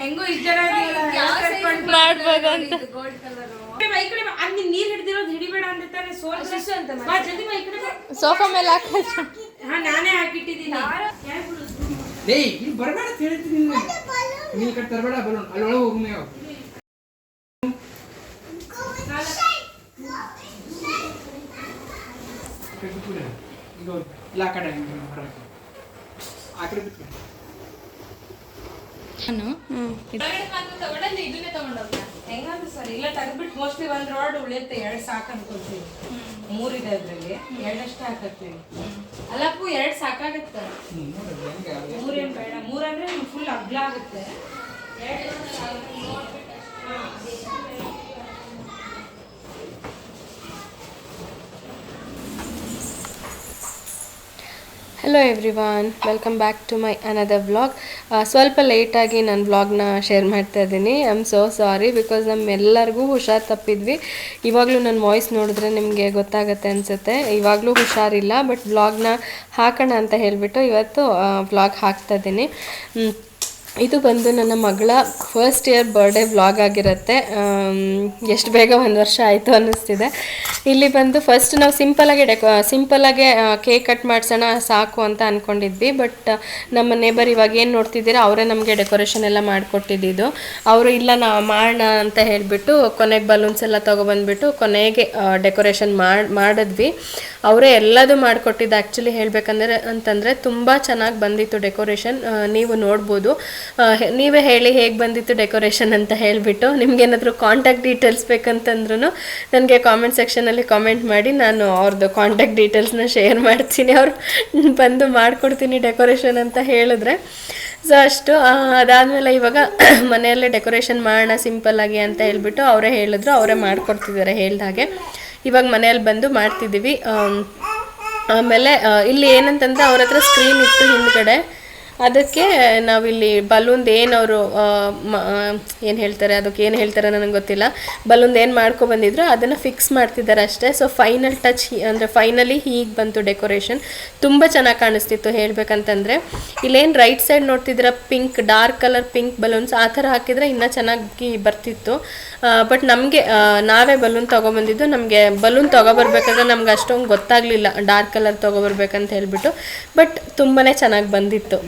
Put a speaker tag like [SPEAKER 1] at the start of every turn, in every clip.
[SPEAKER 1] ಹೆಂಗೋ ಇಷ್ಟ ಮಾಡ್ಬೋದು ಅಂತ ನೀರ್ ಹಿಡ್ದಿರೋದು ಹಿಡಿಬೇಡ ಅಂತ ತಾನೆ ಸೋಫಾ ಮೇಲೆ ನಾನೇ ಹಾಕಿಟ್ಟಿದ್ದೀನಿ.
[SPEAKER 2] ಬರಬೇಡ ಹೇಳ್ತೀನಿ ನೀನು ಕಟ್ ತರಬೇಡ ಬಲೂನ್ ಅಲ್ಲಿ ಒಳಗೆ ಹೋಗಿ ನೀವು ಇಲ್ಲ ಕಡೆ ಆ ಕಡೆ ಬಿಟ್ಟು
[SPEAKER 1] ಹೆಂಗಂತ ಸರ್ ಇಲ್ಲ ತೆಗೆದ್ಬಿಟ್ಟು ಮೋಸ್ಟ್ಲಿ ಒಂದ್ ರೋಡ್ ಉಳಿಯುತ್ತೆ 2 ಸಾಕು ಅನ್ಕೊಳ್ತೀವಿ. 3 ಇದೆ ಅದ್ರಲ್ಲಿ 2 ಅಷ್ಟೇ ಹಾಕತ್ತೀವಿ. ಅಲ್ಲಪ್ಪು 2 ಸಾಕಾಗತ್ತ. 3 ಏನ್ ಬೇಡ. 3 ಅಂದ್ರೆ ಫುಲ್ ಅಗ್ಲ ಆಗುತ್ತೆ.
[SPEAKER 3] Hello everyone, welcome back to my another vlog. ಸ್ವಲ್ಪ ಲೇಟಾಗಿ ನಾನು ವ್ಲಾಗ್ನ ಶೇರ್ ಮಾಡ್ತಾ ಇದ್ದೀನಿ. I am so sorry because ನಮ್ಮೆಲ್ಲರಿಗೂ ಹುಷಾರು ತಪ್ಪಿದ್ವಿ. ಇವಾಗಲೂ ನನ್ನ ವಾಯ್ಸ್ ನೋಡಿದ್ರೆ ನಿಮಗೆ ಗೊತ್ತಾಗುತ್ತೆ ಅನಿಸುತ್ತೆ. ಇವಾಗಲೂ ಹುಷಾರಿಲ್ಲ, ಬಟ್ ವ್ಲಾಗ್ನ ಹಾಕೋಣ ಅಂತ ಹೇಳಿಬಿಟ್ಟು ಇವತ್ತು ವ್ಲಾಗ್ ಹಾಕ್ತಾ ಇದ್ದೀನಿ. ಇದು ಬಂದು ನನ್ನ ಮಗಳ ಫಸ್ಟ್ ಇಯರ್ ಬರ್ಡೇ ವ್ಲಾಗ್ ಆಗಿರುತ್ತೆ. ಎಷ್ಟು ಬೇಗ 1 ವರ್ಷ ಆಯಿತು ಅನ್ನಿಸ್ತಿದೆ. ಇಲ್ಲಿ ಬಂದು ಫಸ್ಟ್ ನಾವು ಸಿಂಪಲ್ಲಾಗೆ ಕೇಕ್ ಕಟ್ ಮಾಡಿಸೋಣ ಸಾಕು ಅಂತ ಅಂದ್ಕೊಂಡಿದ್ವಿ. ಬಟ್ ನಮ್ಮ ನೇಬರ್ ಇವಾಗ ಏನು ನೋಡ್ತಿದ್ದೀರಾ ಅವರೇ ನಮಗೆ ಡೆಕೋರೇಷನ್ ಎಲ್ಲ ಮಾಡಿಕೊಟ್ಟಿದ್ದು. ಅವರು ಇಲ್ಲ ನಾವು ಮಾಡೋಣ ಅಂತ ಹೇಳಿಬಿಟ್ಟು ಕೊನೆಗೆ ಬಲೂನ್ಸ್ ಎಲ್ಲ ತೊಗೊಬಂದ್ಬಿಟ್ಟು ಕೊನೆಗೆ ಡೆಕೋರೇಷನ್ ಮಾಡಿದ್ವಿ. ಅವರೇ ಎಲ್ಲದೂ ಮಾಡಿಕೊಟ್ಟಿದ್ದು. ಆ್ಯಕ್ಚುಲಿ ಅಂತಂದರೆ ತುಂಬ ಚೆನ್ನಾಗಿ ಬಂದಿತ್ತು ಡೆಕೋರೇಷನ್. ನೀವು ನೋಡ್ಬೋದು. ನೀವೇ ಹೇಳಿ ಹೇಗೆ ಬಂದಿತ್ತು ಡೆಕೋರೇಷನ್ ಅಂತ ಹೇಳಿಬಿಟ್ಟು. ನಿಮ್ಗೇನಾದರೂ ಕಾಂಟ್ಯಾಕ್ಟ್ ಡೀಟೇಲ್ಸ್ ಬೇಕಂತಂದ್ರೂ ನನಗೆ ಕಾಮೆಂಟ್ ಸೆಕ್ಷನಲ್ಲಿ ಕಾಮೆಂಟ್ ಮಾಡಿ, ನಾನು ಅವ್ರದ್ದು ಕಾಂಟ್ಯಾಕ್ಟ್ ಡೀಟೇಲ್ಸ್ನ ಶೇರ್ ಮಾಡ್ತೀನಿ. ಅವ್ರು ಬಂದು ಮಾಡಿಕೊಡ್ತೀನಿ ಡೆಕೋರೇಷನ್ ಅಂತ ಹೇಳಿದ್ರೆ. ಸೊ ಅಷ್ಟು ಅದಾದಮೇಲೆ ಇವಾಗ ಮನೆಯಲ್ಲೇ ಡೆಕೋರೇಷನ್ ಮಾಡೋಣ ಸಿಂಪಲ್ಲಾಗಿ ಅಂತ ಹೇಳ್ಬಿಟ್ಟು ಅವರೇ ಹೇಳಿದ್ರು, ಅವರೇ ಮಾಡಿಕೊಡ್ತಿದ್ದಾರೆ ಹೇಳ್ದಾಗೆ. ಇವಾಗ ಮನೆಯಲ್ಲಿ ಬಂದು ಮಾಡ್ತಿದ್ದೀವಿ. ಆಮೇಲೆ ಇಲ್ಲಿ ಏನಂತಂದರೆ ಅವ್ರ ಹತ್ರ ಸ್ಕ್ರೀನ್ ಇತ್ತು ಹಿಂದ್ಗಡೆ. ಅದಕ್ಕೆ ನಾವಿಲ್ಲಿ ಬಲೂನ್ದು ಏನವರು ಏನು ಹೇಳ್ತಾರೆ, ಅದಕ್ಕೆ ಏನು ಹೇಳ್ತಾರೆ ನನಗೆ ಗೊತ್ತಿಲ್ಲ. ಬಲೂನ್ದು ಏನು ಮಾಡ್ಕೊಬಂದಿದ್ರು ಅದನ್ನು ಫಿಕ್ಸ್ ಮಾಡ್ತಿದ್ದಾರೆ ಅಷ್ಟೇ. ಸೊ ಫೈನಲ್ ಟಚ್ ಅಂದರೆ ಫೈನಲಿ ಹೀಗೆ ಬಂತು ಡೆಕೋರೇಷನ್. ತುಂಬ ಚೆನ್ನಾಗಿ ಕಾಣಿಸ್ತಿತ್ತು ಹೇಳಬೇಕಂತಂದರೆ. ಇಲ್ಲೇನು ರೈಟ್ ಸೈಡ್ ನೋಡ್ತಿದ್ರೆ pink, dark colour pink balloons ಆ ಥರ ಹಾಕಿದರೆ ಇನ್ನೂ ಚೆನ್ನಾಗಿ ಬರ್ತಿತ್ತು. ಬಟ್ ನಮಗೆ ನಾವೇ ಬಲೂನ್ ತೊಗೊಬಂದಿದ್ದು. ನಮಗೆ ಬಲೂನ್ ತೊಗೊಬರ್ಬೇಕಾದ್ರೆ ನಮ್ಗೆ ಅಷ್ಟೊಂದು ಗೊತ್ತಾಗಲಿಲ್ಲ ಡಾರ್ಕ್ ಕಲರ್ ತೊಗೊಬರ್ಬೇಕಂತ ಹೇಳಿಬಿಟ್ಟು. ಬಟ್ ತುಂಬಾ ಚೆನ್ನಾಗಿ ಬಂದಿತ್ತು.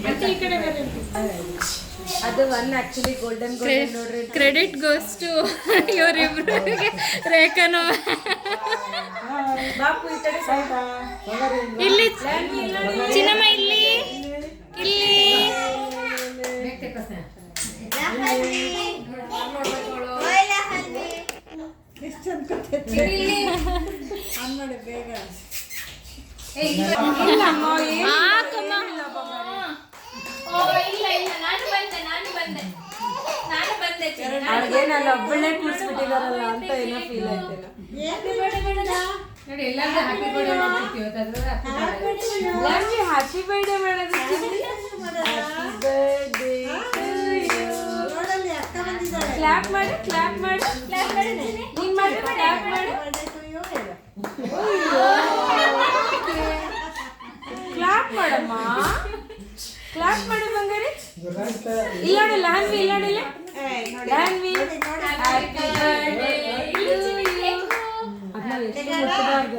[SPEAKER 1] ಅದು ಒನ್ ಆಕ್ಚುಲಿ ಗೋಲ್ಡನ್ ನೋಡ್ರಿ.
[SPEAKER 3] ಕ್ರೆಡಿಟ್ ಗೋಸ್ ಟು ಇವರಿಬ್ರಿಗೆ. ರೇಖಾನು
[SPEAKER 1] ಬಾಪು ಈ ಕಡೆ
[SPEAKER 3] ಇಲ್ಲಿ, ಚಿನ್ನಮ್ಮ ಇಲ್ಲಿ ಇಲ್ಲಿ
[SPEAKER 1] ನಾನು ಒಬ್ಬಳೇ ಕೂರಿಸ್ಬಿಟ್ಟಿದಾರಲ್ಲ ಅಂತ ಏನೋ ಫೀಲ್ ಆಯ್ತೇನೋ. ಹ್ಯಾಪಿ ಬರ್ಡೇ ಕ್ಲಾಪ್ ಮಾಡಿ ಕ್ಲಾಪ್ ಮಾಡಿ ನೀನ್ ಮಾಡಿ ಕ್ಲಾಪ್ ಮಾಡಿ ಕ್ಲಾಪ್ ಮಾಡಮ್ಮ. ಕ್ಲಾಪ್ ಮಾಡಿ ಬಂಗಾರಿ. ಇಲ್ಲ ನೋಡಿ ಲಾನ್ವಿ, ಇಲ್ಲ ನೋಡಿ ಲಾನ್ವಿ. ಹ್ಯಾಪಿ ಬರ್ಡೇ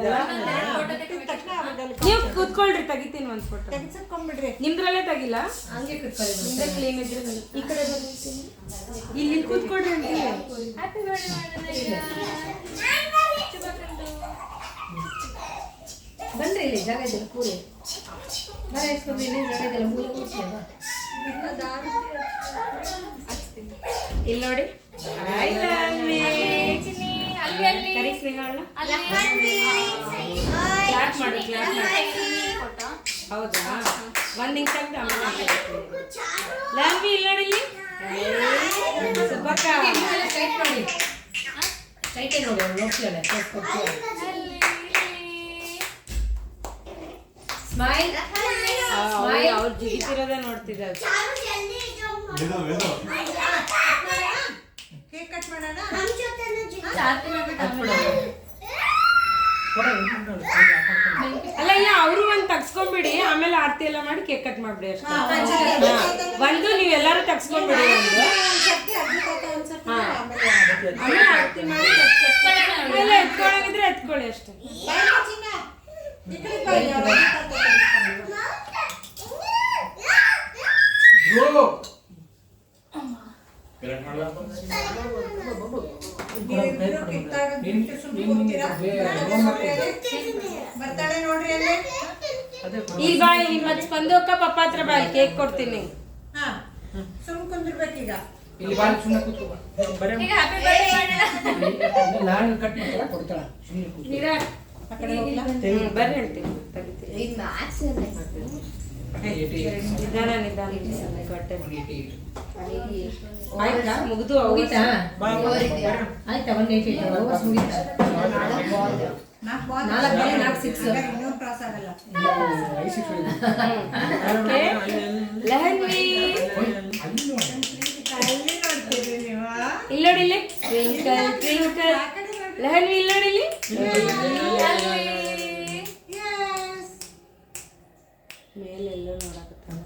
[SPEAKER 1] ನೀವು ಕೂತ್ಕೊಳ್ರಿ, ತೆಗಿತೀನಿ ಒಂದು ಫೋಟೋ. ನಿಮ್ದ್ರಲ್ಲೇ ತೆಗಿಲ್ಲ, ನಿಮ್ದೇ ಕ್ಲೀನ್ ಇದ್ರೆ ಈ ಕಡೆ ಬರ್ತೀನಿ. ಇಲ್ಲಿ ಕೂತ್ಕೊಳ್ರಿ ಅಂತ. ಹ್ಯಾಪಿ ಬರ್ಡೇ ಬನ್ರಿ. ಇಲ್ಲಿ ಜಾಗ ಇದೆ ಕೂರಿ ಮರ ಎಸ್ಕೊಂಡು ಇಲ್ಲಿ ಜಾಗ ಇದೆಲ್ಲ ಮೂಲ ಕೂರಿಸಿ ಅಲ್ಲ. ಇಲ್ಲಿ ನೋಡಿ ಹೌದಾ? ಒಂದ್ ನಿಮಿಷ ಲ್ಯಾನ್ವಿ ಇಲ್ಲ ನೋಡಿ ಇಲ್ಲಿ. ಸ್ಮೈಲ್. ಅವ್ರು ಜಿಗಿತಿರೋದೇ ನೋಡ್ತಿದ್ದಾರೆ. ಅಲ್ಲ ಇಲ್ಲ ಅವರು ಒಂದ್ ತಗ್ಸ್ಕೊಂಡ್ಬಿಡಿ, ಆಮೇಲೆ ಆರತಿ ಎಲ್ಲ ಮಾಡಿ ಕೇಕ್ ಕಟ್ ಮಾಡ್ಬಿಡಿ ಅಷ್ಟೇ. ಒಂದು ನೀವೆಲ್ಲರೂ ತಗ್ಸ್ಕೊಂಡ್ಬಿಡಿ ಒಂದು, ಆಮೇಲೆ ಆರತಿ ಮಾಡಿ ಎಲ್ಲ ಎತ್ಕೊಳ್ಳೋಗಿದ್ರೆ ಎತ್ಕೊಳ್ಳಿ ಅಷ್ಟೇ. ಈ ಬಾಯಿ ಮತ್ತೆ ಸ್ಪಂದೋಕ್ಕ ಪಪ್ಪ ಹತ್ರ ಬಾಯಿ ಕೇಕ್ ಕೊಡ್ತೀನಿ.
[SPEAKER 2] ಕುಂದಿರ್ಬೇಕೀಗ ಇಲ್ಲಿ ಬಾಳ ಸುಮ್ಮನೆ ಕೂತ್ಕೋ. ನಾನು ಕಟ್ ಮಾಡ್ತಾಳ ಕೊಡ್ತಾಳ.
[SPEAKER 1] ಬರ್ರಿ ಹೇಳ್ತೀನಿ ನಿಧಾನ ನಿಧಾನ. ಆಯ್ತಾ ಮುಗಿದು
[SPEAKER 4] ಆಯ್ತಾ ಒಂದು 4
[SPEAKER 1] ಲಹನ್ವಿ ಇಲ್ಲೋಡಿಲ್ಲಿ ಟ್ವಿಂಕಲ್ ಟ್ವಿಂಕಲ್. ಲಹನ್ವಿ ಇಲ್ಲೋಡಿಲ್ಲಿ ಮೇಲೆಲ್ಲೋ ನೋಡಕತ್ತಾನ.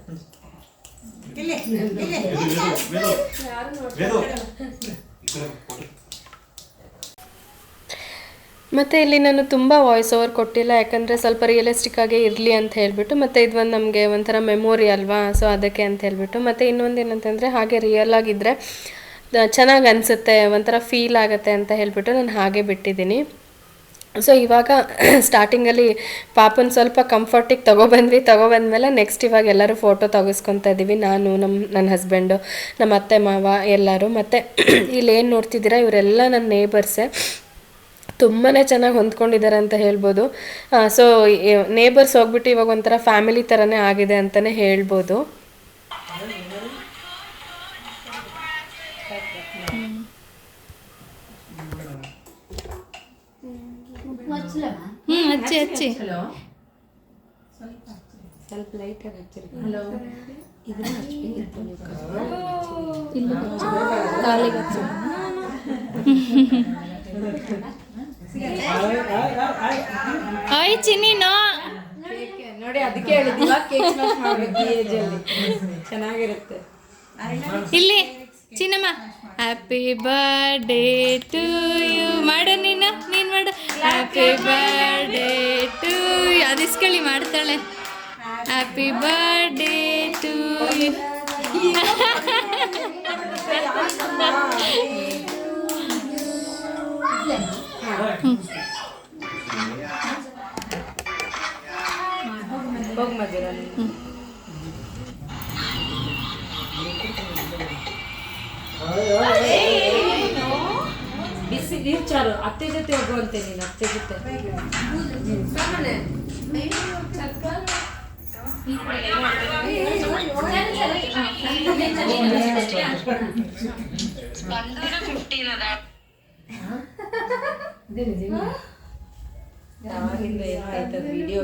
[SPEAKER 3] ಮತ್ತು ಇಲ್ಲಿ ನಾನು ತುಂಬ ವಾಯ್ಸ್ ಓವರ್ ಕೊಟ್ಟಿಲ್ಲ, ಯಾಕಂದರೆ ಸ್ವಲ್ಪ ರಿಯಲಿಸ್ಟಿಕ್ ಆಗೇ ಇರಲಿ ಅಂತ ಹೇಳಿಬಿಟ್ಟು. ಮತ್ತು ಇದು ಒಂದು ನಮಗೆ ಒಂಥರ ಮೆಮೊರಿ ಅಲ್ವಾ, ಸೊ ಅದಕ್ಕೆ ಅಂತ ಹೇಳಿಬಿಟ್ಟು. ಮತ್ತು ಇನ್ನೊಂದು ಏನಂತಂದರೆ ಹಾಗೆ ರಿಯಲ್ ಆಗಿದ್ದರೆ ಚೆನ್ನಾಗಿ ಅನಿಸುತ್ತೆ, ಒಂಥರ ಫೀಲ್ ಆಗುತ್ತೆ ಅಂತ ಹೇಳಿಬಿಟ್ಟು ನಾನು ಹಾಗೆ ಬಿಟ್ಟಿದ್ದೀನಿ. ಸೊ ಇವಾಗ ಸ್ಟಾರ್ಟಿಂಗಲ್ಲಿ ಪಾಪನ ಸ್ವಲ್ಪ ಕಂಫರ್ಟಿಗೆ ತೊಗೊಬಂದ್ಮೇಲೆ ನೆಕ್ಸ್ಟ್ ಇವಾಗ ಎಲ್ಲರೂ ಫೋಟೋ ತೆಗೆಸ್ಕೊತಾ ಇದ್ದೀವಿ. ನಾನು ನನ್ನ ಹಸ್ಬೆಂಡು, ನಮ್ಮ ಅತ್ತೆ ಮಾವ ಎಲ್ಲರೂ. ಮತ್ತು ಇಲ್ಲೇನು ನೋಡ್ತಿದ್ದೀರಾ ಇವರೆಲ್ಲ ನನ್ನ ನೇಬರ್ಸೇ, ತುಂಬಾ ಚೆನ್ನಾಗಿ ಹೊಂದ್ಕೊಂಡಿದ್ದಾರೆ ಅಂತ ಹೇಳ್ಬೋದು. ಸೊ ನೇಬರ್ಸ್ ಹೋಗ್ಬಿಟ್ಟು ಇವಾಗ ಒಂಥರ ಫ್ಯಾಮಿಲಿ ಥರನೇ ಆಗಿದೆ ಅಂತಲೇ ಹೇಳ್ಬೋದು.
[SPEAKER 4] ಹಚ್ಚಿ ಹಚ್ಚಿ
[SPEAKER 1] ಸ್ವಲ್ಪ ಲೈಟಾಗಿ ಹಚ್ಚಿರಿ.
[SPEAKER 4] ಕಾಲಿಗೆ ಹಚ್ಚಿ. ಓಯ್ ಚಿನ್ನಿನೋ
[SPEAKER 1] ನೋಡಿ ಅದಕ್ಕೆ ಹೇಳಿದ್ದಿಲ್ಲ ಕೇಕ್ ಸ್ಮ್ಯಾಶ್ ಮಾಡ್ಬೇಕು ಈ ಏಜಲ್ಲಿ, ಚೆನ್ನಾಗಿರುತ್ತೆ.
[SPEAKER 4] ಇಲ್ಲಿ ಚಿನ್ನಮ್ಮ ಹ್ಯಾಪಿ ಬರ್ಡೇ ಟು ಯು ಮಾಡು, ನೀನು ಮಾಡು. ಹ್ಯಾಪಿ ಬರ್ಡೇ ಟು ಯು, ಅದಿಸ್ಕಳಿ ಮಾಡ್ತಾಳೆ. Happy birthday to you.
[SPEAKER 1] ಹೋಗಿ ಮಜೂರ ಬಿಸಿ ನೀರು ಚಾರು. ಅತ್ತೆ ಜೊತೆ ಹೋಗುವಂತೆ ನೀನು, ಅತ್ತೆ ಜೊತೆ. ಯಾವಾಗಿಂದ ಏನೋ ಆಯ್ತದ ವಿಡಿಯೋ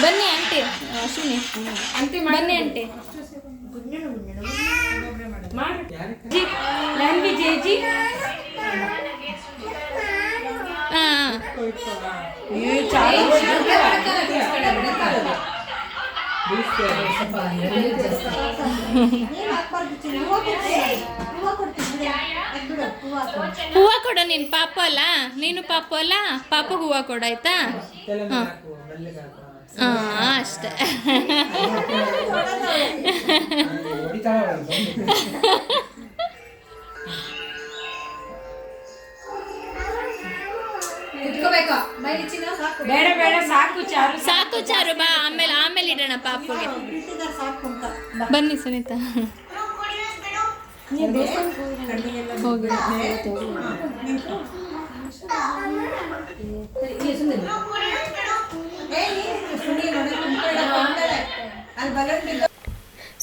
[SPEAKER 4] ಬನ್ನಿ ಆಂಟಿ, ಅಶ್ವಿನಿ ಬನ್ನಿ ಆಂಟಿ.
[SPEAKER 1] ಲಹನ್ವಿ ಜೇಜಿ
[SPEAKER 4] ಹೂವ ಕೊಡು. ನೀನು ಪಾಪ ಅಲ್ಲ, ನೀನು ಪಾಪ ಅಲ್ಲ, ಪಾಪಗೆ ಹೂವ ಕೊಡು ಆಯ್ತಾ? ಹಾಂ ಅಷ್ಟೇ.
[SPEAKER 1] ಬೇಡ ಬೇಡ ಸಾಕು ಚಾರು,
[SPEAKER 4] ಸಾಕು ಚಾರು ಬಾ, ಆಮೇಲೆ ಇಡೋಣ ಪಾಪುಗೆ. ಬನ್ನಿ ಸುನೀತಾ. ಹೋಗಿ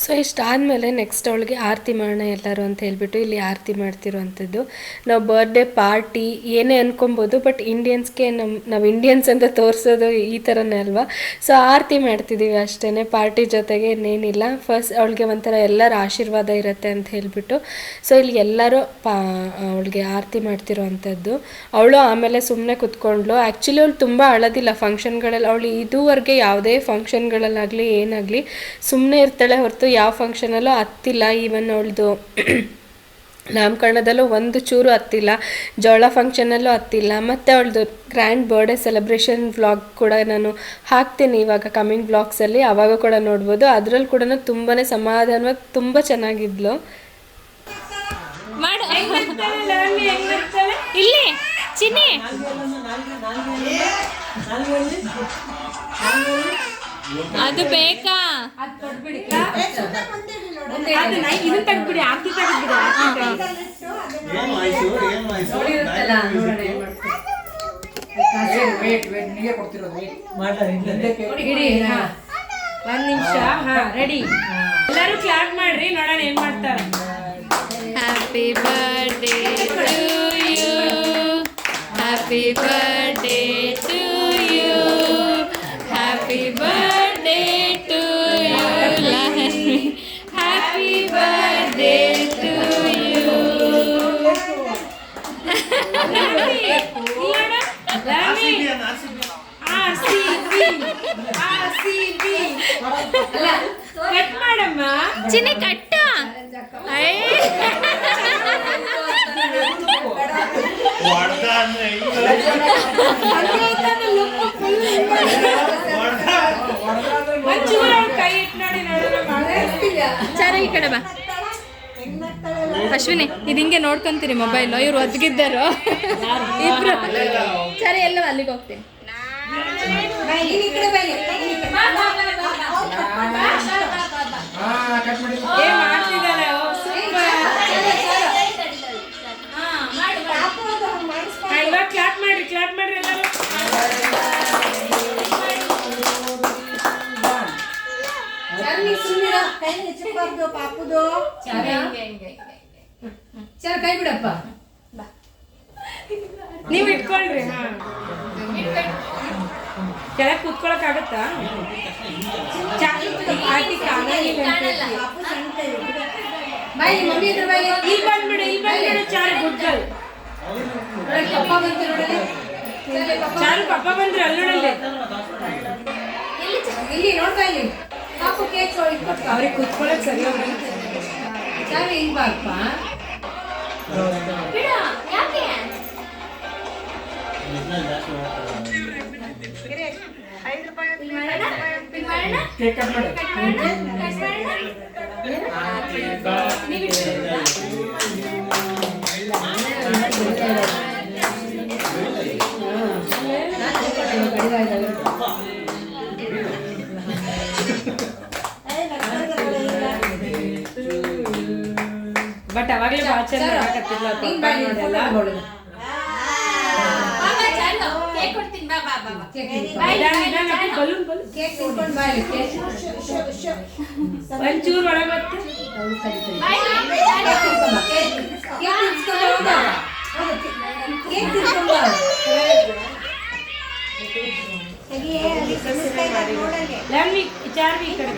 [SPEAKER 3] ಸೊ ಇಷ್ಟಾದಮೇಲೆ ನೆಕ್ಸ್ಟ್ ಅವಳಿಗೆ ಆರತಿ ಮಾಡೋಣ ಎಲ್ಲರೂ ಅಂತ ಹೇಳ್ಬಿಟ್ಟು ಇಲ್ಲಿ ಆರತಿ ಮಾಡ್ತಿರೋವಂಥದ್ದು. ನಾವು ಬರ್ಡೇ ಪಾರ್ಟಿ ಏನೇ ಅನ್ಕೊಬೋದು, ಬಟ್ ಇಂಡಿಯನ್ಸ್ಗೆ ನಾವು ಇಂಡಿಯನ್ಸ್ ಅಂತ ತೋರಿಸೋದು ಈ ಥರನೇ ಅಲ್ವಾ. ಸೊ ಆರತಿ ಮಾಡ್ತಿದ್ದೀವಿ ಅಷ್ಟೇ, ಪಾರ್ಟಿ ಜೊತೆಗೆ ಇನ್ನೇನಿಲ್ಲ. ಫಸ್ಟ್ ಅವಳಿಗೆ ಒಂಥರ ಎಲ್ಲರ ಆಶೀರ್ವಾದ ಇರುತ್ತೆ ಅಂತ ಹೇಳ್ಬಿಟ್ಟು ಸೊ ಇಲ್ಲಿ ಎಲ್ಲರೂ ಅವಳಿಗೆ ಆರತಿ ಮಾಡ್ತಿರೋವಂಥದ್ದು. ಅವಳು ಆಮೇಲೆ ಸುಮ್ಮನೆ ಕುತ್ಕೊಂಡ್ಳು. ಆ್ಯಕ್ಚುಲಿ ಅವಳು ತುಂಬ ಅಳೋದಿಲ್ಲ ಫಂಕ್ಷನ್ಗಳಲ್ಲಿ. ಅವಳು ಇದುವರೆಗೆ ಯಾವುದೇ ಫಂಕ್ಷನ್ಗಳಲ್ಲಾಗಲಿ ಏನಾಗಲಿ ಸುಮ್ಮನೆ ಇರ್ತಾಳೆ ಹೊರತು ಯಾವ ಫಂಕ್ಷನಲ್ಲೂ ಹತ್ತಿಲ್ಲ. ಈವನ್ ಅವಳದು ನಾಮಕರಣದಲ್ಲೂ ಒಂದು ಚೂರು ಹತ್ತಿಲ್ಲ, ಜೋಳ ಫಂಕ್ಷನಲ್ಲೂ ಹತ್ತಿಲ್ಲ. ಮತ್ತು ಅವಳದು ಗ್ರ್ಯಾಂಡ್ ಬರ್ಡೇ ಸೆಲೆಬ್ರೇಷನ್ ವ್ಲಾಗ್ ಕೂಡ ನಾನು ಹಾಕ್ತೀನಿ ಇವಾಗ ಕಮಿಂಗ್ ವ್ಲಾಗ್ಸಲ್ಲಿ, ಆವಾಗ ಕೂಡ ನೋಡ್ಬೋದು. ಅದರಲ್ಲಿ ಕೂಡ ತುಂಬಾ ಸಮಾಧಾನವಾಗಿ ತುಂಬ ಚೆನ್ನಾಗಿದ್ಲು.
[SPEAKER 4] ಮಾಡು ಇಲ್ಲಿ ಚಿನ್ನಿ ಅದು ಬೇಕಾ
[SPEAKER 1] ಇದನ್ನ ತೆಗ್ದ್ಬಿಡಿ, ಆರ್ತಿ ತೆಗ್ದ್ಬಿಡಿ.
[SPEAKER 2] ನೀವೇ ಕೊಡ್ತಿರೋದು
[SPEAKER 1] ಇಡಿ. ಒಂದ್ ನಿಮಿಷ. ಹಾ ರೆಡಿ, ಎಲ್ಲರೂ ಕ್ಲಾಪ್ ಮಾಡ್ರಿ, ನೋಡೋಣ ಏನ್ ಮಾಡ್ತಾರೆ.
[SPEAKER 4] Happy birthday to you, happy birthday to you, happy birthday to you Lahari, happy birthday to you.
[SPEAKER 1] Cut ಮಾಡಮ್ಮ
[SPEAKER 4] ಚಿನ್ನಿ ಕಟ್ಟ.
[SPEAKER 1] ಕೈ ಇಟ್ಟು ನೋಡಿ
[SPEAKER 4] ಚಾರ ಈ ಕಡೆ ಬಾ. ಅಶ್ವಿನಿ ಇದು ಹಿಂಗೆ ನೋಡ್ಕೊಂತೀರಿ ಮೊಬೈಲು, ಇವ್ರು ಒದ್ಗಿದ್ದಾರು ಇಬ್ರು. ಸರಿ ಎಲ್ಲ ಅಲ್ಲಿಗೆ ಹೋಗ್ತೀನಿ.
[SPEAKER 1] ಮಾಡ್ತಿದ್ದಾರೆ. ಇವಾಗ ಕ್ಲಾಪ್ ಮಾಡ್ರಿ, ಕ್ಲಾಪ್ ಮಾಡ್ರಿ ಎಲ್ಲರೂ. ಕೈ ಬಿಡಪ್ಪ, ನೀವ್ ಇಟ್ಕೊಳ್ರಿ. ಕೆಳಗೆ ಕೂತ್ಕೊಳಕ್ ಆಗತ್ತಾ? ಇಲ್ಲಿ ಬಂದ್ಬಿಡು, ಇಲ್ಲಿ ಬಂದ್ಬಿಡು. ಚಾರು ಗುಡ್ ಗರ್ಲ್. ಚಾರು ಪಪ್ಪ ಬಂದ್ರು, ಅಲ್ಲಿ ನೋಡಲ್ಲಿ ಇಲ್ಲಿ ನೋಡ್ತಾ ಇಲ್ಲಿ. ಅವ್ರಿಗೆ ಕೂತ್ಕೊಳಕ್ ಸರಿ ಹೋಗಿ. ಚಾರು ಹಿಂಗ್ ಬಾಪ್ಪ. ಕೇಕ್ ಕಟ್ ಮಾಡಿ. ಬಟ್ ಅವಾಗಲೇ ಭಾಳ ಚೆನ್ನಾಗಿ ಹಾಕತ್ತಿಲ್ಲ ನೋಡೆಲ್ಲ. ಒಂಚೂರು ಒಳಗೆ ಬರ್ತದೆ. ಚಾರ್ವಿ ಈ ಕಡೆ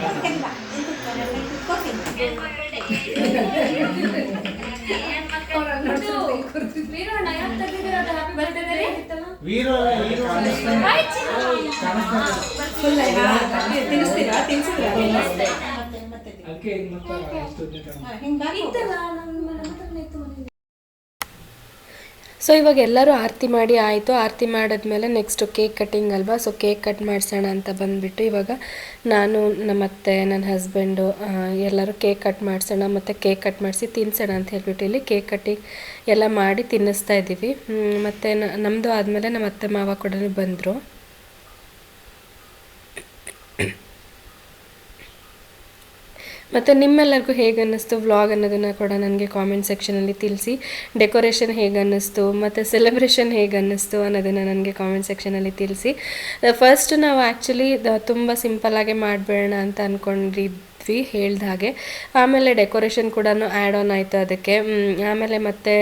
[SPEAKER 1] ತಿನ್ನಿಸ್ತೀರಾ? ತಿನ್ಸಿದ್ರಾ?
[SPEAKER 3] ಸೊ ಇವಾಗ ಎಲ್ಲರೂ ಆರತಿ ಮಾಡಿ ಆಯಿತು. ಆರತಿ ಮಾಡಿದ್ಮೇಲೆ ನೆಕ್ಸ್ಟು ಕೇಕ್ ಕಟ್ಟಿಂಗ್ ಅಲ್ವಾ. ಸೊ ಕೇಕ್ ಕಟ್ ಮಾಡಿಸೋಣ ಅಂತ ಬಂದುಬಿಟ್ಟು ಇವಾಗ ನಾನು ನಮ್ಮತ್ತೆ ನನ್ನ ಹಸ್ಬೆಂಡು ಎಲ್ಲರೂ ಕೇಕ್ ಕಟ್ ಮಾಡಿಸೋಣ ಮತ್ತು ಕೇಕ್ ಕಟ್ ಮಾಡಿಸಿ ತಿನ್ನಿಸೋಣ ಅಂತ ಹೇಳ್ಬಿಟ್ಟು ಇಲ್ಲಿ ಕೇಕ್ ಕಟ್ಟಿಂಗ್ ಎಲ್ಲ ಮಾಡಿ ತಿನ್ನಿಸ್ತಾ ಇದ್ದೀವಿ. ಮತ್ತು ನಮ್ಮದು ಆದಮೇಲೆ ನಮ್ಮ ಅತ್ತೆ ಮಾವ ಕೂಡ ಬಂದರು. ಮತ್ತು ನಿಮ್ಮೆಲ್ಲರಿಗೂ ಹೇಗೆ ಅನ್ನಿಸ್ತು ವ್ಲಾಗ್ ಅನ್ನೋದನ್ನು ಕೂಡ ನನಗೆ ಕಾಮೆಂಟ್ ಸೆಕ್ಷನಲ್ಲಿ ತಿಳಿಸಿ. ಡೆಕೋರೇಷನ್ ಹೇಗೆ ಅನ್ನಿಸ್ತು ಮತ್ತು ಸೆಲೆಬ್ರೇಷನ್ ಹೇಗೆ ಅನ್ನಿಸ್ತು ಅನ್ನೋದನ್ನು ನನಗೆ ಕಾಮೆಂಟ್ ಸೆಕ್ಷನಲ್ಲಿ ತಿಳಿಸಿ. ಫಸ್ಟ್ ನಾವು ಆ್ಯಕ್ಚುಲಿ ತುಂಬ ಸಿಂಪಲ್ಲಾಗೆ ಮಾಡಬೇಡ ಅಂತ ಅಂದ್ಕೊಂಡಿದ್ವಿ. ಮಾಡಿದ್ವಿ ಹೇಳ್ದ ಹಾಗೆ. ಆಮೇಲೆ ಡೆಕೋರೇಷನ್ ಕೂಡ ಆ್ಯಡ್ ಆನ್ ಆಯಿತು ಅದಕ್ಕೆ. ಆಮೇಲೆ ಮತ್ತೆ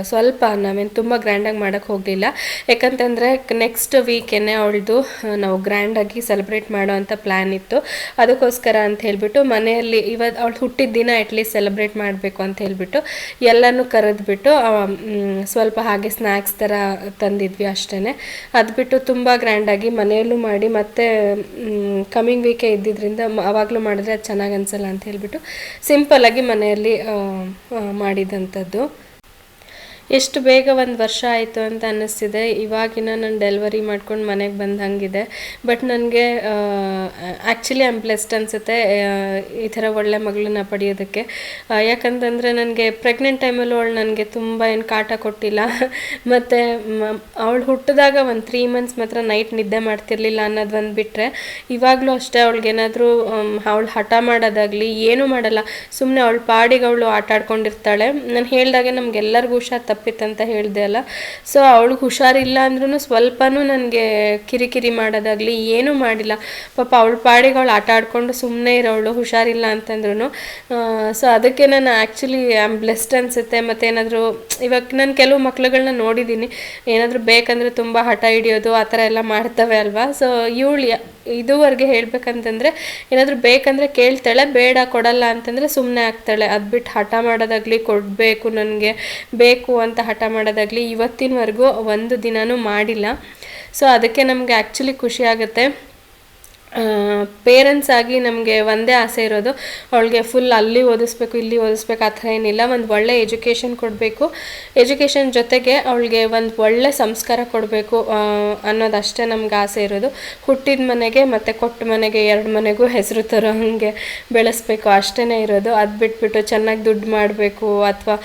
[SPEAKER 3] ಸ್ವಲ್ಪ ನಾವೇನು ತುಂಬ ಗ್ರ್ಯಾಂಡಾಗಿ ಮಾಡೋಕ್ಕೆ ಹೋಗಲಿಲ್ಲ, ಯಾಕಂತಂದರೆ ನೆಕ್ಸ್ಟ್ ವೀಕೇನೆ ಅವಳದು ನಾವು ಗ್ರ್ಯಾಂಡಾಗಿ ಸೆಲೆಬ್ರೇಟ್ ಮಾಡೋ ಅಂಥ ಪ್ಲ್ಯಾನ್ ಇತ್ತು. ಅದಕ್ಕೋಸ್ಕರ ಅಂತ ಹೇಳಿಬಿಟ್ಟು ಮನೆಯಲ್ಲಿ ಇವತ್ತು ಅವಳು ಹುಟ್ಟಿದ ದಿನ ಅಟ್ಲೀಸ್ಟ್ ಸೆಲೆಬ್ರೇಟ್ ಮಾಡಬೇಕು ಅಂತ ಹೇಳಿಬಿಟ್ಟು ಎಲ್ಲನೂ ಕರೆದ್ಬಿಟ್ಟು ಸ್ವಲ್ಪ ಹಾಗೆ ಸ್ನ್ಯಾಕ್ಸ್ ಥರ ತಂದಿದ್ವಿ ಅಷ್ಟೇ. ಅದು ಬಿಟ್ಟು ತುಂಬ ಗ್ರ್ಯಾಂಡಾಗಿ ಮನೆಯಲ್ಲೂ ಮಾಡಿ ಮತ್ತೆ ಕಮಿಂಗ್ ವೀಕೆ ಇದ್ದಿದ್ದರಿಂದ ಆವಾಗಲೂ ಮಾಡಿದ್ರೆ ಅದು ಚೆನ್ನಾಗಿ ಅನಿಸಲ್ಲ ಅಂತ ಹೇಳಿಬಿಟ್ಟು ಸಿಂಪಲ್ಲಾಗಿ ಮನೆಯಲ್ಲಿ ಮಾಡಿದಂಥದ್ದು. ಎಷ್ಟು ಬೇಗ 1 ವರ್ಷ ಆಯಿತು ಅಂತ ಅನ್ನಿಸ್ತಿದೆ. ಇವಾಗಿನ ನಾನು ಡೆಲಿವರಿ ಮಾಡ್ಕೊಂಡು ಮನೆಗೆ ಬಂದಂಗಿದೆ. ಬಟ್ ನನಗೆ ಆ್ಯಕ್ಚುಲಿ ಐಮ್ ಬ್ಲೆಸ್ಡ್ ಅನಿಸುತ್ತೆ ಈ ಥರ ಒಳ್ಳೆ ಮಗಳನ್ನ ಪಡೆಯೋದಕ್ಕೆ. ಯಾಕಂತಂದರೆ ನನಗೆ ಪ್ರೆಗ್ನೆಂಟ್ ಟೈಮಲ್ಲೂ ಅವಳು ನನಗೆ ತುಂಬ ಏನು ಕಾಟ ಕೊಟ್ಟಿಲ್ಲ. ಮತ್ತು ಅವಳು ಹುಟ್ಟಿದಾಗ ಒಂದು 3 ಮಂತ್ಸ್ ಮಾತ್ರ ನೈಟ್ ನಿದ್ದೆ ಮಾಡ್ತಿರ್ಲಿಲ್ಲ ಅನ್ನೋದು ಒಂದು ಬಿಟ್ಟರೆ, ಇವಾಗಲೂ ಅಷ್ಟೇ ಅವಳಿಗೇನಾದರೂ ಅವಳು ಹಠ ಮಾಡೋದಾಗಲಿ ಏನೂ ಮಾಡಲ್ಲ. ಸುಮ್ಮನೆ ಅವಳು ಪಾಡಿಗೆ ಅವಳು ಆಟ ಆಡ್ಕೊಂಡಿರ್ತಾಳೆ. ನಾನು ಹೇಳಿದಾಗೆ ನಮಗೆಲ್ಲರಿಗೂ ಹುಷಾರು ತಪ್ಪಿತ್ತಂತ ಹೇಳಿದೆ ಅಲ್ಲ. ಸೊ ಅವಳಿಗೆ ಹುಷಾರಿಲ್ಲ ಅಂದ್ರೂ ಸ್ವಲ್ಪನೂ ನನಗೆ ಕಿರಿಕಿರಿ ಮಾಡೋದಾಗಲಿ ಏನೂ ಮಾಡಿಲ್ಲ. ಪಾಪ ಅವಳು ಪಾಡಿಗೆ ಅವಳು ಆಟ ಆಡ್ಕೊಂಡು ಸುಮ್ಮನೆ ಇರೋವಳು, ಹುಷಾರಿಲ್ಲ ಅಂತಂದ್ರೂ. ಸೊ ಅದಕ್ಕೆ ನಾನು ಆ್ಯಕ್ಚುಲಿ ಐಮ್ ಬ್ಲೆಸ್ಡ್ ಅನಿಸುತ್ತೆ. ಮತ್ತು ಏನಾದರೂ ಇವಾಗ ನಾನು ಕೆಲವು ಮಕ್ಳುಗಳನ್ನ ನೋಡಿದ್ದೀನಿ, ಏನಾದರೂ ಬೇಕಂದರೆ ತುಂಬ ಹಠ ಹಿಡಿಯೋದು ಆ ಥರ ಎಲ್ಲ ಮಾಡ್ತವೆ ಅಲ್ವಾ. ಸೊ ಇವಳು ಇದುವರೆಗೆ ಹೇಳ್ಬೇಕಂತಂದರೆ ಏನಾದರೂ ಬೇಕಂದರೆ ಕೇಳ್ತಾಳೆ, ಬೇಡ ಕೊಡಲ್ಲ ಅಂತಂದರೆ ಸುಮ್ಮನೆ ಆಗ್ತಾಳೆ. ಅದು ಬಿಟ್ಟು ಹಠ ಮಾಡೋದಾಗಲಿ ಕೊಡಬೇಕು ನನಗೆ ಬೇಕು ಅಂತ ಹಠ ಮಾಡೋದಾಗಲಿ ಇವತ್ತಿನವರೆಗೂ ಒಂದು ದಿನವೂ ಮಾಡಿಲ್ಲ. ಸೊ ಅದಕ್ಕೆ ನಮಗೆ ಆ್ಯಕ್ಚುಲಿ ಖುಷಿ ಆಗುತ್ತೆ. ಪೇರೆಂಟ್ಸ್ ಆಗಿ ನಮಗೆ ಒಂದೇ ಆಸೆ ಇರೋದು, ಅವಳಿಗೆ ಫುಲ್ ಅಲ್ಲಿ ಓದಿಸ್ಬೇಕು ಇಲ್ಲಿ ಓದಿಸ್ಬೇಕು ಆ ಥರ ಏನಿಲ್ಲ. ಒಂದು ಒಳ್ಳೆ ಎಜುಕೇಷನ್ ಕೊಡಬೇಕು, ಎಜುಕೇಷನ್ ಜೊತೆಗೆ ಅವಳಿಗೆ ಒಂದು ಒಳ್ಳೆ ಸಂಸ್ಕಾರ ಕೊಡಬೇಕು ಅನ್ನೋದಷ್ಟೇ ನಮ್ಗೆ ಆಸೆ ಇರೋದು. ಹುಟ್ಟಿದ ಮನೆಗೆ ಮತ್ತು ಕೊಟ್ಟ ಮನೆಗೆ 2 ಮನೆಗೂ ಹೆಸರು ತರೋ ಹಾಗೆ ಬೆಳೆಸ್ಬೇಕು ಅಷ್ಟೇ ಇರೋದು. ಅದು ಬಿಟ್ಬಿಟ್ಟು ಚೆನ್ನಾಗಿ ದುಡ್ಡು ಮಾಡಬೇಕು ಅಥವಾ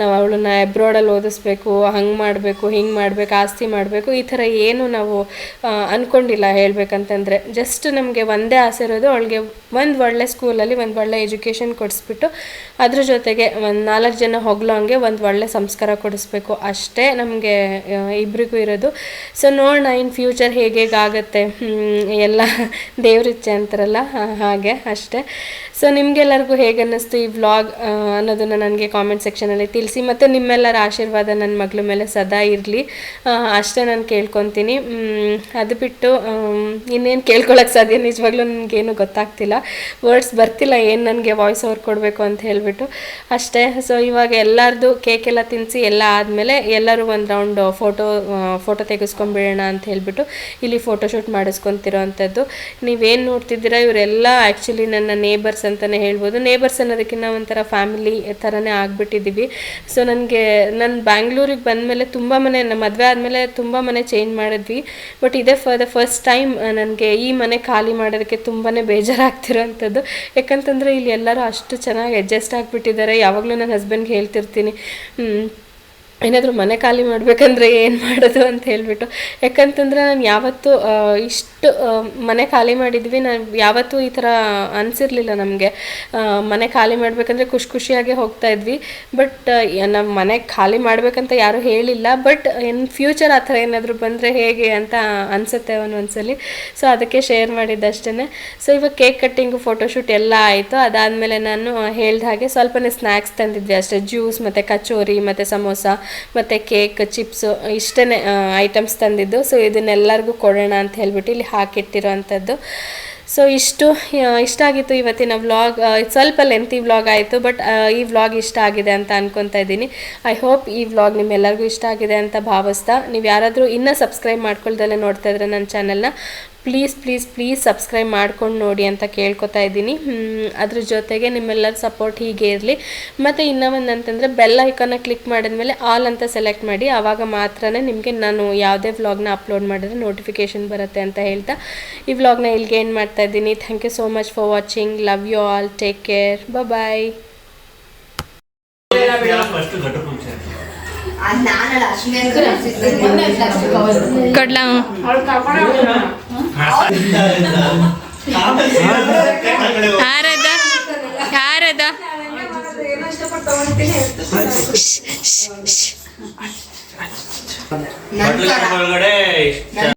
[SPEAKER 3] ನಾವು ಅವಳನ್ನ ಅಬ್ರಾಡಲ್ಲಿ ಓದಿಸ್ಬೇಕು, ಹಂಗೆ ಮಾಡಬೇಕು ಹಿಂಗೆ ಮಾಡಬೇಕು ಆಸ್ತಿ ಮಾಡಬೇಕು ಈ ಥರ ಏನು ನಾವು ಅಂದ್ಕೊಂಡಿಲ್ಲ ಹೇಳ್ಬೇಕಂತಂದರೆ. ಜಸ್ಟ್ ನಮಗೆ ಒಂದೇ ಆಸೆ ಇರೋದು, ಅವಳಿಗೆ ಒಂದು ಒಳ್ಳೆ ಸ್ಕೂಲಲ್ಲಿ ಒಂದು ಒಳ್ಳೆ ಎಜುಕೇಷನ್ ಕೊಡಿಸ್ಬಿಟ್ಟು ಅದ್ರ ಜೊತೆಗೆ ಒಂದು 4 ಜನ ಹೊಗಳೋ ಹಂಗೆ ಒಂದು ಒಳ್ಳೆ ಸಂಸ್ಕಾರ ಕೊಡಿಸ್ಬೇಕು ಅಷ್ಟೇ ನಮಗೆ ಇಬ್ಬರಿಗೂ ಇರೋದು. ಸೊ ನೋಡೋಣ ಇನ್ ಫ್ಯೂಚರ್ ಹೇಗೇಗಾಗತ್ತೆ, ಎಲ್ಲ ದೇವ್ರಿಚ್ಛೆ ಅಂತಾರಲ್ಲ ಹಾಗೆ ಅಷ್ಟೇ. ಸೊ ನಿಮಗೆಲ್ಲರಿಗೂ ಹೇಗೆ ಅನ್ನಿಸ್ತು ಈ ವ್ಲಾಗ್ ಅನ್ನೋದನ್ನು ನನಗೆ ಕಾಮೆಂಟ್ ಸೆಕ್ಷನಲ್ಲಿ ತಿಳಿಸಿ. ಮತ್ತು ನಿಮ್ಮೆಲ್ಲರ ಆಶೀರ್ವಾದ ನನ್ನ ಮಗಳ ಮೇಲೆ ಸದಾ ಇರಲಿ ಅಷ್ಟೇ ನಾನು ಕೇಳ್ಕೊತೀನಿ. ಅದು ಬಿಟ್ಟು ಇನ್ನೇನು ಕೇಳ್ಕೊಳಕ್ಕೆ ಸಾಧ್ಯ, ನಿಜವಾಗ್ಲೂ ನನಗೇನು ಗೊತ್ತಾಗ್ತಿಲ್ಲ, ವರ್ಡ್ಸ್ ಬರ್ತಿಲ್ಲ ಏನು ನನಗೆ ವಾಯ್ಸ್ ಓವರ್ ಕೊಡಬೇಕು ಅಂತ ಹೇಳಿಬಿಟ್ಟು ಅಷ್ಟೇ. ಸೊ ಇವಾಗ ಎಲ್ಲರದು ಕೇಕೆಲ್ಲ ತಿನ್ನಿಸಿ ಎಲ್ಲ ಆದಮೇಲೆ ಎಲ್ಲರೂ ಒಂದು ರೌಂಡ್ ಫೋಟೋ ತೆಗೆಸ್ಕೊಂಡ್ಬಿಡೋಣ ಅಂತ ಹೇಳಿಬಿಟ್ಟು ಇಲ್ಲಿ ಫೋಟೋಶೂಟ್ ಮಾಡಿಸ್ಕೊತಿರೋ ಅಂಥದ್ದು. ನೀವೇನು ನೋಡ್ತಿದ್ದೀರಾ ಇವರೆಲ್ಲ ಆ್ಯಕ್ಚುಲಿ ನನ್ನ ನೇಬರ್ಸ್ ಅಂತಲೇ ಹೇಳ್ಬೋದು. ನೇಬರ್ಸ್ ಅನ್ನೋದಕ್ಕಿಂತ ಒಂಥರ ಫ್ಯಾಮಿಲಿ ಥರನೇ ಆಗಿಬಿಟ್ಟಿದ್ದೀವಿ. ಸೊ ನಾನು ಬ್ಯಾಂಗ್ಳೂರಿಗೆ ಬಂದಮೇಲೆ ತುಂಬ ಮನೆ ಮದುವೆ ಆದಮೇಲೆ ತುಂಬ ಮನೆ ಚೇಂಜ್ ಮಾಡಿದ್ವಿ. ಬಟ್ ಇದೇ ಫಾರ್ ದ ಫಸ್ಟ್ ಟೈಮ್ ನನಗೆ ಈ ಮನೆ ಖಾಲಿ ಮಾಡೋದಕ್ಕೆ ತುಂಬಾ ಬೇಜಾರಾಗ್ತಿರೋವಂಥದ್ದು. ಯಾಕಂತಂದರೆ ಇಲ್ಲಿ ಎಲ್ಲರೂ ಅಷ್ಟು ಚೆನ್ನಾಗಿ ಅಡ್ಜಸ್ಟ್ ಆಗಿಬಿಟ್ಟಿದ್ದಾರೆ. ಯಾವಾಗಲೂ ನನ್ನ ಹಸ್ಬೆಂಡ್ಗೆ ಹೇಳ್ತಿರ್ತೀನಿ, ಏನಾದರೂ ಮನೆ ಖಾಲಿ ಮಾಡಬೇಕಂದ್ರೆ ಏನು ಮಾಡೋದು ಅಂತ ಹೇಳಿಬಿಟ್ಟು. ಯಾಕಂತಂದರೆ ನಾನು ಯಾವತ್ತೂ ಇಷ್ಟು ಮನೆ ಖಾಲಿ ಮಾಡಿದ್ವಿ, ನಾನು ಯಾವತ್ತೂ ಈ ಥರ ಅನಿಸಿರ್ಲಿಲ್ಲ ನಮಗೆ. ಮನೆ ಖಾಲಿ ಮಾಡಬೇಕಂದ್ರೆ ಖುಷಿಯಾಗೆ ಹೋಗ್ತಾಯಿದ್ವಿ. ಬಟ್ ನಮ್ಮ ಮನೆ ಖಾಲಿ ಮಾಡಬೇಕಂತ ಯಾರೂ ಹೇಳಿಲ್ಲ. ಬಟ್ ಇನ್ ಫ್ಯೂಚರ್ ಆ ಥರ ಏನಾದರೂ ಬಂದರೆ ಹೇಗೆ ಅಂತ ಅನಿಸುತ್ತೆ ಒಂದೊಂದ್ಸಲಿ. ಸೊ ಅದಕ್ಕೆ ಶೇರ್ ಮಾಡಿದ್ದಷ್ಟೇ. ಸೊ ಇವಾಗ ಕೇಕ್ ಕಟ್ಟಿಂಗು ಫೋಟೋಶೂಟ್ ಎಲ್ಲ ಆಯಿತು. ಅದಾದಮೇಲೆ ನಾನು ಹೇಳ್ದ ಹಾಗೆ ಸ್ವಲ್ಪನೇ ಸ್ನ್ಯಾಕ್ಸ್ ತಂದಿದ್ವಿ ಅಷ್ಟೇ, ಜ್ಯೂಸ್ ಮತ್ತು ಕಚೋರಿ ಮತ್ತು ಸಮೋಸ ಮತ್ತು ಕೇಕ್ ಚಿಪ್ಸು ಇಷ್ಟೇ ಐಟಮ್ಸ್ ತಂದಿದ್ದು. ಸೊ ಇದನ್ನೆಲ್ಲರಿಗೂ ಕೊಡೋಣ ಅಂತ ಹೇಳ್ಬಿಟ್ಟು ಇಲ್ಲಿ ಹಾಕಿಟ್ಟಿರೋ ಅಂಥದ್ದು. ಸೊ ಇಷ್ಟ ಆಗಿತ್ತು ಇವತ್ತಿನ ವ್ಲಾಗ್. ಸ್ವಲ್ಪ ಲೆಂತಿ ವ್ಲಾಗ್ ಆಯಿತು, ಬಟ್ ಈ ವ್ಲಾಗ್ ಇಷ್ಟ ಆಗಿದೆ ಅಂತ ಅನ್ಕೊತಾ ಇದ್ದೀನಿ. ಐ ಹೋಪ್ ಈ ವ್ಲಾಗ್ ನಿಮ್ಮೆಲ್ಲರಿಗೂ ಇಷ್ಟ ಆಗಿದೆ ಅಂತ ಭಾವಿಸ್ತಾ, ನೀವು ಯಾರಾದರೂ ಇನ್ನೂ ಸಬ್ಸ್ಕ್ರೈಬ್ ಮಾಡ್ಕೊಳ್ದಲ್ಲೇ ನೋಡ್ತಾ ಇದ್ರೆ ನನ್ನ ಚಾನಲ್ನ ಪ್ಲೀಸ್ ಸಬ್ಸ್ಕ್ರೈಬ್ ಮಾಡ್ಕೊಂಡು ನೋಡಿ ಅಂತ ಕೇಳ್ಕೊತಾ ಇದ್ದೀನಿ. ಅದ್ರ ಜೊತೆಗೆ ನಿಮ್ಮೆಲ್ಲರ ಸಪೋರ್ಟ್ ಹೀಗೆ ಇರಲಿ. ಮತ್ತು ಇನ್ನೂ ಒಂದು ಅಂತಂದರೆ ಬೆಲ್ ಐಕಾನ ಕ್ಲಿಕ್ ಮಾಡಿದ್ಮೇಲೆ ಆಲ್ ಅಂತ ಸೆಲೆಕ್ಟ್ ಮಾಡಿ, ಆವಾಗ ಮಾತ್ರ ನಿಮಗೆ ನಾನು ಯಾವುದೇ ವ್ಲಾಗ್ನ ಅಪ್ಲೋಡ್ ಮಾಡಿದ್ರೆ ನೋಟಿಫಿಕೇಷನ್ ಬರುತ್ತೆ ಅಂತ ಹೇಳ್ತಾ ಈ ವ್ಲಾಗ್ನ ಇಲ್ಲಿಗೆ ಏನು ಮಾಡ್ತಾ ಇದ್ದೀನಿ. Thank you so much for watching. Love you all. Take care. Bye.
[SPEAKER 4] ಕೊಡ್ಲಾ ಯಾರದ
[SPEAKER 5] ಒಳಗಡೆ